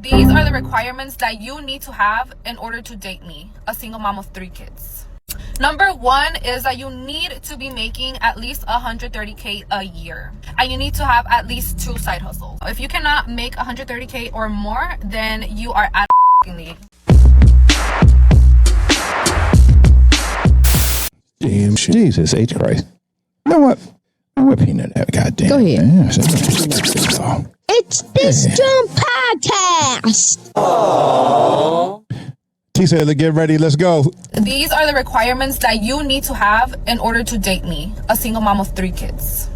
These are the requirements that you need to have in order to date me, a single mom of 3 kids. Number 1 is that you need to be making at least $130K a year, and you need to have at least 2 side hustles. If you cannot make $130K or more, then you are out of league. Damn, Jesus H. Christ. You know what? I'm whipping that goddamn. Go ahead. Yeah, it's this Jump Podcast. Aww. T said, get ready, let's go. These are the requirements that you need to have in order to date me, a single mom of 3 kids.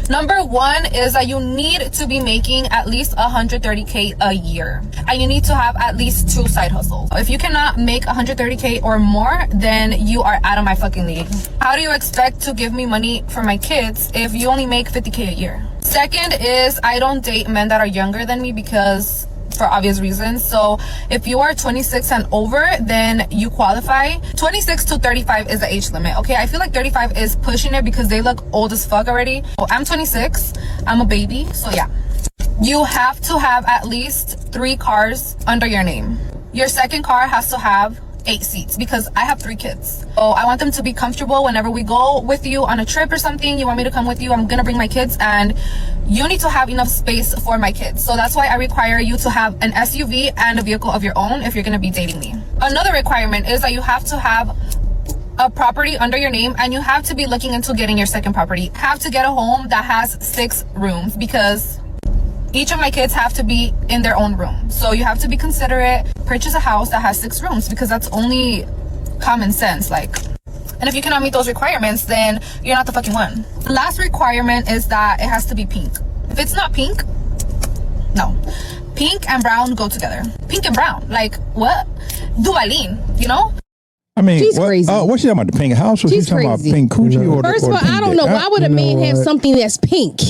Number 1 is that you need to be making at least $130K a year, and you need to have at least 2 side hustles. If you cannot make $130K or more, then you are out of my fucking league. How do you expect to give me money for my kids if you only make $50K a year? Second is I don't date men that are younger than me because for obvious reasons. So if you are 26 and over, then you qualify. 26 to 35 is the age limit. Okay, I feel like 35 is pushing it because they look old as fuck already. So I'm 26, I'm a baby, so yeah. You have to have at least 3 cars under your name. Your second car has to have 8 seats because I have 3 kids. So I want them to be comfortable whenever we go with you on a trip or something. You want me to come with you, I'm gonna bring my kids, and you need to have enough space for my kids. So that's why I require you to have an SUV and a vehicle of your own if you're gonna be dating me. Another requirement is that you have to have a property under your name, and you have to be looking into getting your second property. Have to get a home that has 6 rooms because each of my kids have to be in their own room. So you have to be considerate, purchase a house that has 6 rooms because that's only common sense. And if you cannot meet those requirements, then you're not the fucking one. Last requirement is that it has to be pink. If it's not pink, no. Pink and brown go together. Pink and brown, like what? Duvalin, you know? I mean, she's crazy. What's she talking about? The pink house? Or she's talking crazy. about pink coochie? Or First or of all, I don't know. Why would a man have something that's pink?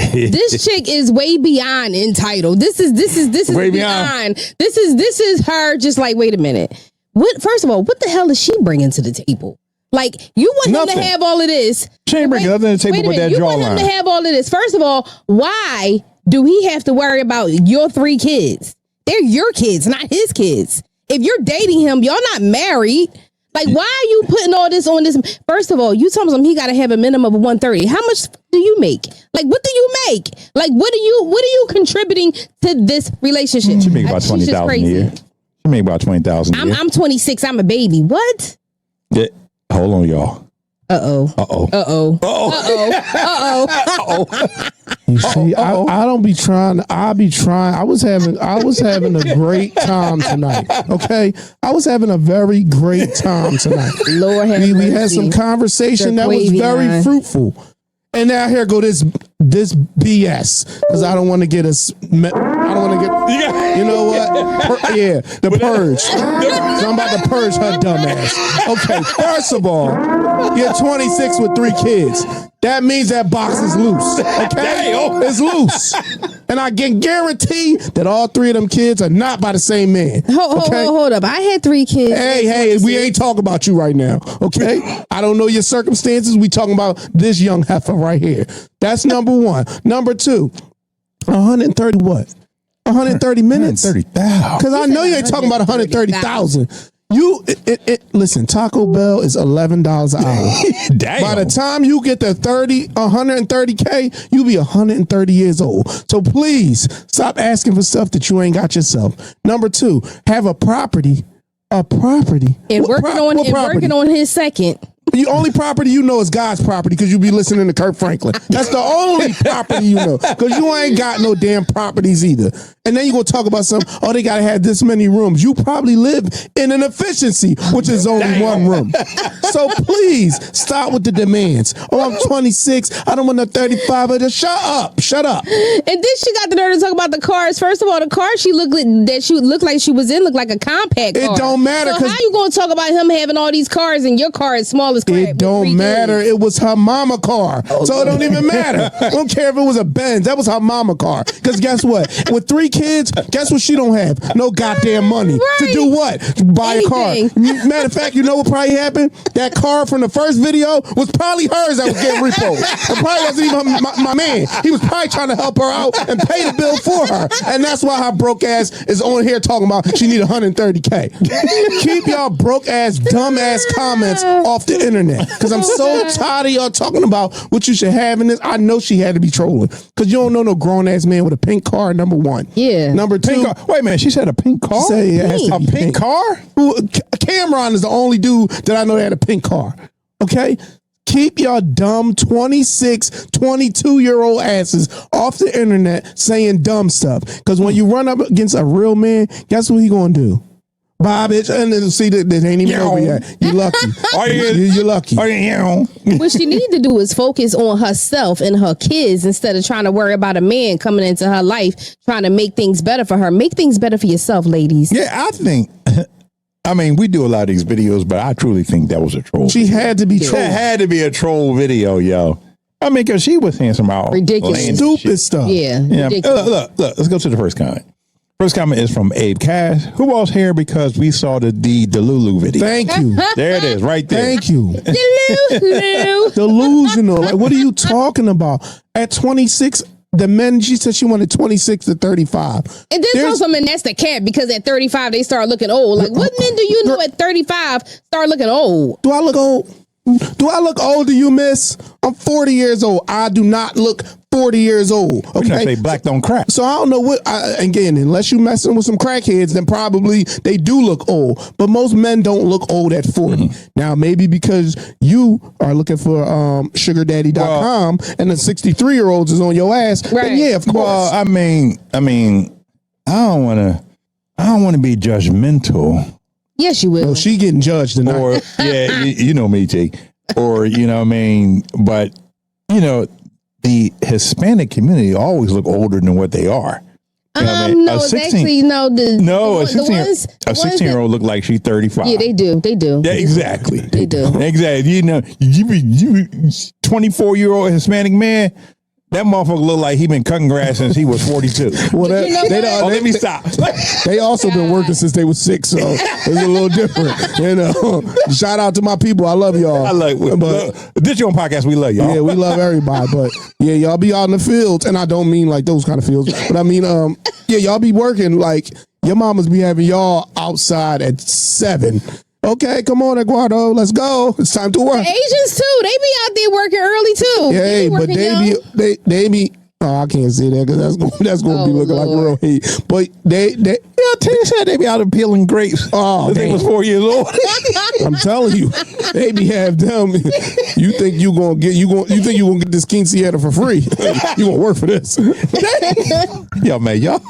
This chick is way beyond entitled. This is way beyond. This is her just like, wait a minute. What? First of all, what the hell is she bringing to the table? Like, you want him to have all of this. She ain't bringing nothing to the table with that jawline. You want him to have all of this. First of all, why do he have to worry about your 3 kids? They're your kids, not his kids. If you're dating him, y'all not married. Like, why are you putting all this on this? First of all, you told him he got to have a minimum of 130. How much do you make? Like, what do you make? Like, what are you contributing to this relationship? She make about $20,000 a year. She make about $20,000 a year. I'm 26. I'm a baby. What? Yeah. Hold on, y'all. You see, I don't be trying. I be trying. I was having a great time tonight. Okay, I was having a very great time tonight. Lord have we had some conversation that was very fruitful. And now here go this BS because I don't want to get us. I don't want to get. You know what? The purge. So I'm about to purge her dumb ass. Okay, first of all, you're 26 with 3 kids. That means that box is loose. Okay, it's loose, and I can guarantee that all 3 of them kids are not by the same man. Hold up. I had 3 kids. Hey, we ain't talking about you right now. Okay, I don't know your circumstances. We talking about this young heifer right here. That's number 1. Number 2, 130 what? 130 minutes. 130,000. Because I know you ain't talking about 130,000. Listen, Taco Bell is $11 an hour. Damn. By the time you get to 130K, you be 130 years old. So please stop asking for stuff that you ain't got yourself. Number 2, have a property. And working on his second. The only property you know is God's property because you be listening to Kirk Franklin. That's the only property you know because you ain't got no damn properties either. And then you gonna talk about they gotta have this many rooms. You probably live in an efficiency, which is only 1 room. So please stop with the demands. I'm 26. I don't want no 35. Just shut up. And then she got the nerve to talk about the cars. First of all, the car she looked like she was in looked like a compact car. It don't matter. So how you gonna talk about him having all these cars and your car is small as crap. It don't matter. It was her mama car. So it don't even matter. I don't care if it was a Benz. That was her mama car. Because guess what? With 3 kids, guess what she don't have? No goddamn money. To do what? Buy a car. Matter of fact, you know what probably happened? That car from the first video was probably hers that was getting repoed. It probably wasn't even my man. He was probably trying to help her out and pay the bill for her. And that's why her broke ass is on here talking about she need 130K. Keep y'all broke ass, dumb ass comments off the internet. Because I'm so tired of y'all talking about what you should have in this. I know she had to be trolling. Because you don't know no grown ass man with a pink car, number one. Yeah. Number two. Wait a minute, she said a pink car? Say it has to be pink car? Cameron is the only dude that I know that had a pink car. Okay? Keep your dumb 26, 22-year-old asses off the internet saying dumb stuff. Because when you run up against a real man, guess what he gonna do? Bye, bitch. And then see that ain't even over yet. You lucky. You're lucky. What she need to do is focus on herself and her kids instead of trying to worry about a man coming into her life, trying to make things better for her. Make things better for yourself, ladies. Yeah, I think... I mean, we do a lot of these videos, but I truly think that was a troll. She had to be trolled. That had to be a troll video, yo. I mean, because she was saying some ridiculous, stupid stuff. Yeah. Look, let's go to the first comment. First comment is from Abe Cash. Who was here because we saw the Delulu video? Thank you. There it is, right there. Thank you. Delulu. Delusional. Like, what are you talking about? At 26, the men, she said she wanted 26 to 35. And then also, man, that's the cap because at 35 they start looking old. Like, what men do you know at 35 start looking old? Do I look old? Do I look old to you, miss? I'm 40 years old. I do not look 40 years old. Okay, I say black don't crack. So I don't know what. Again, unless you messing with some crackheads, then probably they do look old. But most men don't look old at 40. Now, maybe because you are looking for sugardaddy.com and the 63-year-olds is on your ass. Right. Then yeah, of course. Well, I mean, I don't want to be judgmental. Yes, you will. Well, she getting judged tonight. Or yeah, you know me, T. Or you know what I mean, but you know, the Hispanic community always look older than what they are. You know what I mean? No, it's actually a 16-year-old look like she's 35. Yeah, they do. Yeah, exactly. They do. Exactly. You know, you 24-year-old Hispanic man. That motherfucker look like he been cutting grass since he was 42. Well, let me stop. They also been working since they was 6, so it's a little different. You know, shout out to my people. I love y'all. But this your own podcast. We love y'all. Yeah, we love everybody. But yeah, y'all be out in the fields, and I don't mean like those kind of fields, but I mean, yeah, y'all be working like your mamas be having y'all outside at 7. Okay, come on, Eduardo. Let's go. It's time to work. Asians too. They be out there working early too. Yeah, but they be. Oh, I can't say that because that's gonna be looking like real hate. But they said they be out there peeling grapes. Oh, they was 4 years old. I'm telling you, they be have them. You think you gonna get this quinceañera for free? You gonna work for this? Yo, man, y'all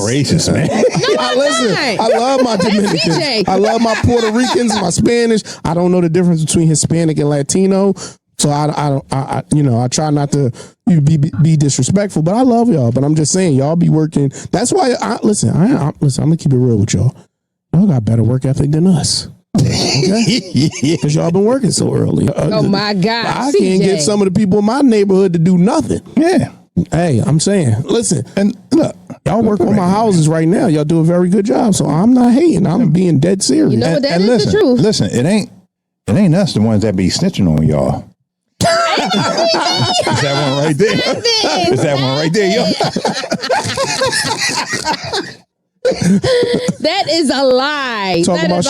racist, man. I love my Dominicans. I love my Puerto Ricans, my Spanish. I don't know the difference between Hispanic and Latino, so I try not to be disrespectful. But I love y'all. But I'm just saying, y'all be working. That's why listen. I'm gonna keep it real with y'all. Y'all got better work ethic than us. Okay, because y'all been working so early. Oh my God, I can't get some of the people in my neighborhood to do nothing. Yeah. Hey, I'm saying, listen, and look, y'all work on my houses right now. Y'all do a very good job. So I'm not hating. I'm being dead serious. You know what? That is the truth. Listen, it ain't us the ones that be snitching on y'all. Is that one right there? Is that one right there, yo? That is a lie. Talking about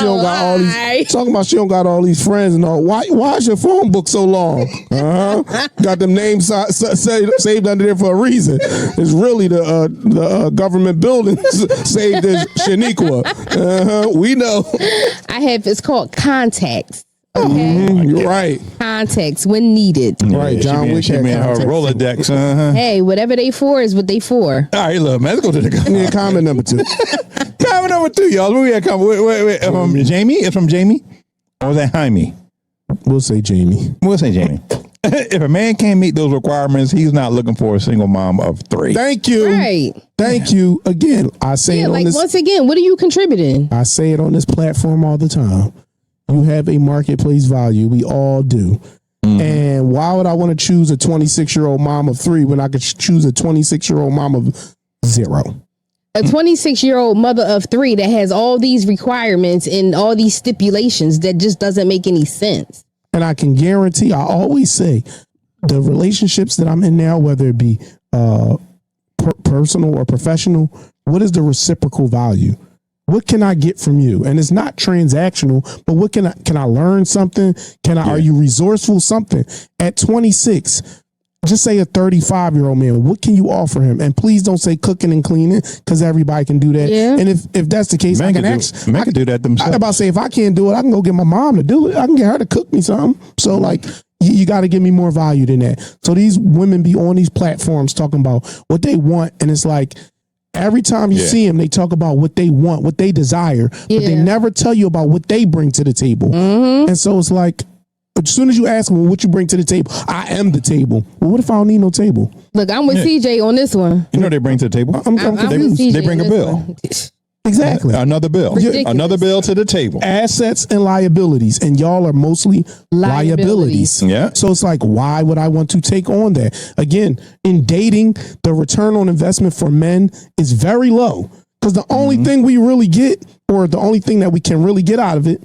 she don't got all these friends and all. Why is your phone book so long? Got them names saved under there for a reason. It's really the government building saved as Shaniqua. We know. It's called contacts. Okay. You're right. Context when needed. Right, John Wick had her Rolodex. Hey, whatever they for is what they for. All right, look, man, let's go to the comment number 2. Comment number 2, y'all. Wait. From Jamie? It's from Jamie? Or was that Jaime? We'll say Jamie. If a man can't meet those requirements, he's not looking for a single mom of 3. Thank you. Right. Thank you. Again, I say it on this. Once again, what are you contributing? I say it on this platform all the time. You have a marketplace value. We all do. And why would I want to choose a 26-year-old mom of 3 when I could choose a 26-year-old mom of 0? A 26-year-old mother of 3 that has all these requirements and all these stipulations that just doesn't make any sense. And I can guarantee, I always say, the relationships that I'm in now, whether it be personal or professional, what is the reciprocal value? What can I get from you? And it's not transactional, but what can I learn something? Are you resourceful? Something at 26, just say a 35-year-old man, what can you offer him? And please don't say cooking and cleaning, because everybody can do that. Yeah. And if that's the case, Men can do that themselves. I'm about to say, if I can't do it, I can go get my mom to do it. I can get her to cook me something. So like, you got to give me more value than that. So these women be on these platforms talking about what they want. And it's like, every time you see them, they talk about what they want, what they desire, but they never tell you about what they bring to the table. And so it's like, as soon as you ask them, well, what you bring to the table, I am the table. Well, what if I don't need no table? Look, I'm with CJ on this one. You know they bring to the table. I'm with CJ They bring a on this bill. one. Exactly. Another bill. Ridiculous. Another bill to the table. Assets and liabilities, and y'all are mostly liabilities. Yeah. So it's like, why would I want to take on that? Again, in dating, the return on investment for men is very low, because the only thing we really get, or the only thing that we can really get out of it,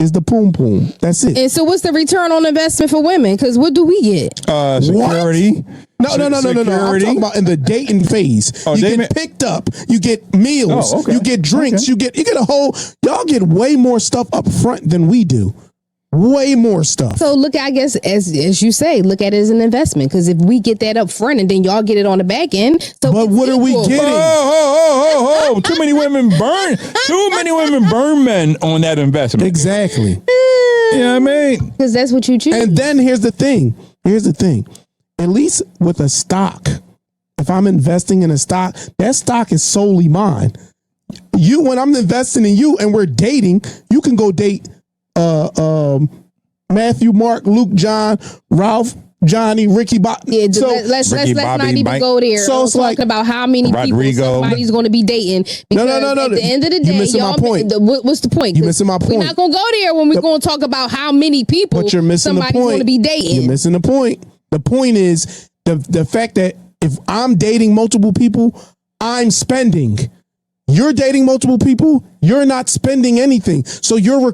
is the poom poom. That's it. And so what's the return on investment for women? Because what do we get? Security. No. I'm talking about in the dating phase. You get picked up. You get meals. Oh, okay. You get drinks. Okay. You get a whole. Y'all get way more stuff up front than we do. Way more stuff. So look, I guess, as you say, look at it as an investment. Because if we get that up front and then y'all get it on the back end. So But what are we getting? Oh. Too many women burn men on that investment. Exactly. You know what I mean? Because that's what you choose. And then here's the thing. At least with a stock, if I'm investing in a stock, that stock is solely mine. When I'm investing in you and we're dating, you can go date Matthew, Mark, Luke, John, Ralph, Johnny, Ricky, Bobby. Yeah, let's not even go there. So it's like about how many Rodrigo. people somebody's going to be dating. No. At the end of the day, You're missing my point. What's the point? You're missing my point. We're not going to go there when we're going to talk about how many people But you're missing the somebody's point. going to be dating. You're missing the point. The point is the fact that if I'm dating multiple people, I'm spending. You're dating multiple people, you're not spending anything. So you're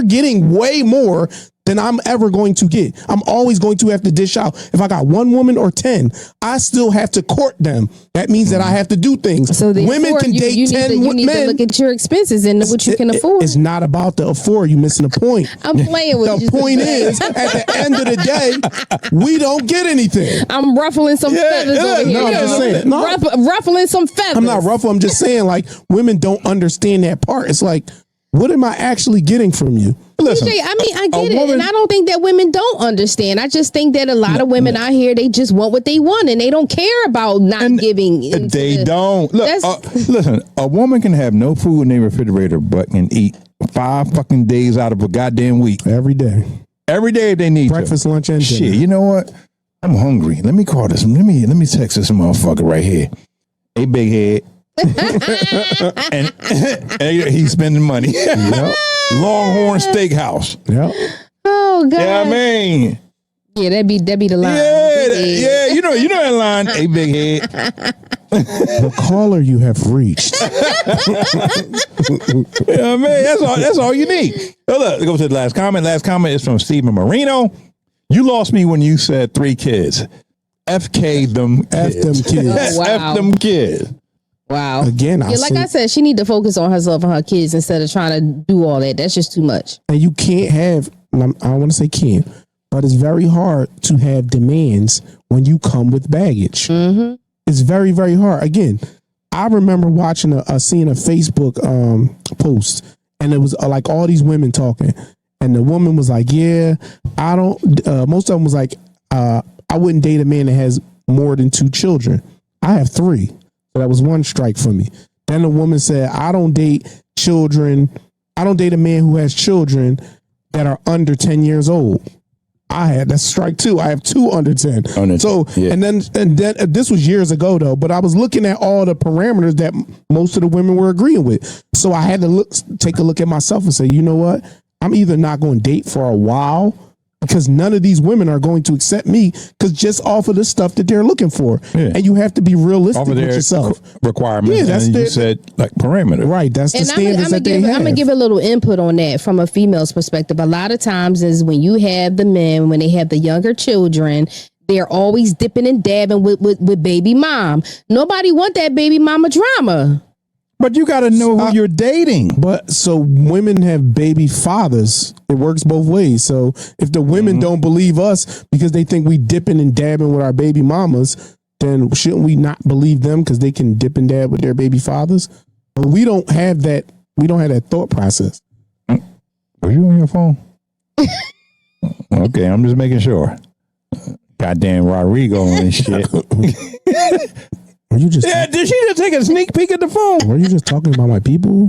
getting way more than I'm ever going to get. I'm always going to have to dish out. If I got 1 woman or 10, I still have to court them. That means that I have to do things. So women can date 10 men. You need to look at your expenses and what you can afford. It's not about the afford. You're missing the point. I'm playing with you. The point is, at the end of the day, we don't get anything. I'm ruffling some feathers over here. No, I'm just saying. No. Ruffling some feathers. I'm not ruffling. I'm just saying, like, women don't understand that part. It's like, what am I actually getting from you? Listen, CJ, I mean, I get it, and I don't think that women don't understand. I just think that a lot of women out here, they just want what they want, and they don't care about not giving. They don't. Look, listen, a woman can have no food in their refrigerator, but can eat 5 fucking days out of a goddamn week. Every day. Every day if they need breakfast, lunch, and dinner. Shit, you know what? I'm hungry. Let me call this. Let me text this motherfucker right here. Hey, big head. and he's spending money. Yep. Longhorn Steakhouse. Yep. Oh God. Yeah, I mean. Yeah, that'd be the line. Yeah, you know that line. Hey, big head. The caller you have reached. Yeah, man, that's all you need. So look, let's go to the last comment. Last comment is from Stephen Marino. You lost me when you said 3 kids. FK them kids. F them kids. Oh, wow. F them kids. Wow. Again, I said, she need to focus on herself and her kids instead of trying to do all that. That's just too much. And you can't have, I don't want to say can't, but it's very hard to have demands when you come with baggage. Mm-hmm. It's very, very hard. Again, I remember watching seeing a Facebook post, and it was like all these women talking, and the woman was like, "Yeah, I don't." Most of them was like, "I wouldn't date a man that has more than 2 children. I have 3." So that was 1 strike for me. Then the woman said, I don't date a man who has children that are under 10 years old. That's strike 2. I have 2 under 10. And then this was years ago though, but I was looking at all the parameters that most of the women were agreeing with. So I had to take a look at myself and say, you know what? I'm either not going to date for a while because none of these women are going to accept me because just off of the stuff that they're looking for. Yeah. And you have to be realistic with yourself. Requirements. Yeah, that's you said like parameter. Right. That's the standards that they have. I'm going to give a little input on that from a female's perspective. A lot of times is when you have the men, when they have the younger children, they're always dipping and dabbing with baby mom. Nobody want that baby mama drama. But you got to know who you're dating. But so women have baby fathers. It works both ways. So if the women don't believe us because they think we dipping and dabbing with our baby mamas, then shouldn't we not believe them because they can dip and dab with their baby fathers? But we don't have that. We don't have that thought process. Are you on your phone? Okay, I'm just making sure. Goddamn Rodrigo and shit. Were you just did she just take a sneak peek at the phone? Were you just talking about my people?